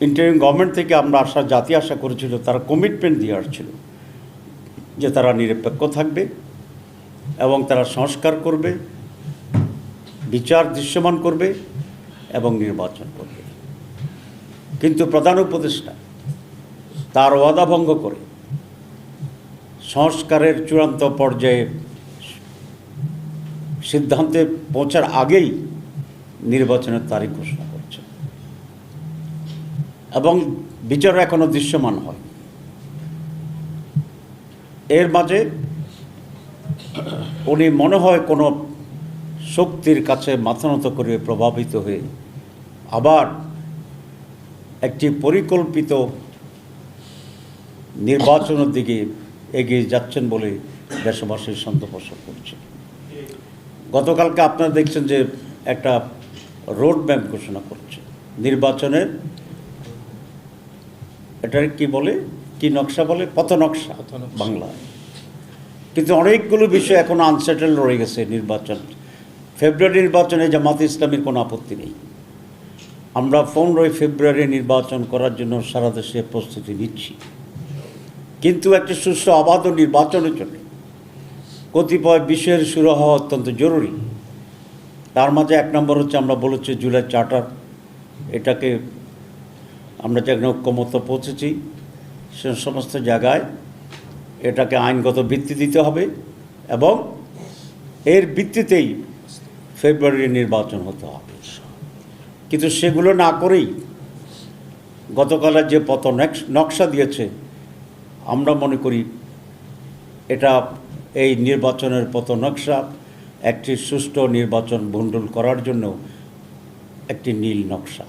Interim government থেকে আমরা জাতি আশা করেছিল, তারা কমিটমেন্ট দিয়ে আসছিল যে তারা নিরপেক্ষ থাকবে এবং তারা সংস্কার করবে, বিচার দৃশ্যমান করবে এবং নির্বাচন করবে। কিন্তু প্রধান উপদেষ্টা তার ওয়াদা ভঙ্গ করে সংস্কারের চূড়ান্ত পর্যায়ে সিদ্ধান্তে পৌঁছার আগেই নির্বাচনের তারিখ ঘোষণা করছে এবং বিচার এখনো দৃশ্যমান হয়। এর মাঝে উনি মনে হয় কোনো শক্তির কাছে মাথা নত করে প্রভাবিত হয়ে আবার একটি পরিকল্পিত নির্বাচনের দিকে এগিয়ে যাচ্ছেন বলে দেশবাসীর সন্দেহ পোষণ করছে। গতকালকে আপনারা দেখছেন যে একটা রোড ম্যাপ ঘোষণা করছে নির্বাচনের, এটার কি বলে, কি নকশা বলে, পথনকশা বাংলায়। কিন্তু অনেকগুলো বিষয় এখনো আনসেটেল রয়ে গেছে। নির্বাচন ফেব্রুয়ারি নির্বাচনে জামাতে ইসলামীর কোনো আপত্তি নেই। আমরা 15 ফেব্রুয়ারি নির্বাচন করার জন্য সারা দেশে প্রস্তুতি নিচ্ছি, কিন্তু একটি সুষ্ঠু অবাধ নির্বাচনের জন্য কতিপয় বিষয়ের শুরু হওয়া অত্যন্ত জরুরি। তার মাঝে 1 নম্বর হচ্ছে, আমরা বলেছি জুলাই চার্টার, এটাকে আমরা যেখানে ঐক্যমত্য পৌঁছেছি সে সমস্ত জায়গায় এটাকে আইনগত ভিত্তি দিতে হবে এবং এর ভিত্তিতেই ফেব্রুয়ারি নির্বাচন হতে হবে। কিন্তু সেগুলো না করেই গতকালের যে পথ নকশা দিয়েছে, আমরা মনে করি এটা এই নির্বাচনের পথ নকশা একটি সুষ্ঠু নির্বাচন ভণ্ডুল করার জন্য একটি নীল নকশা।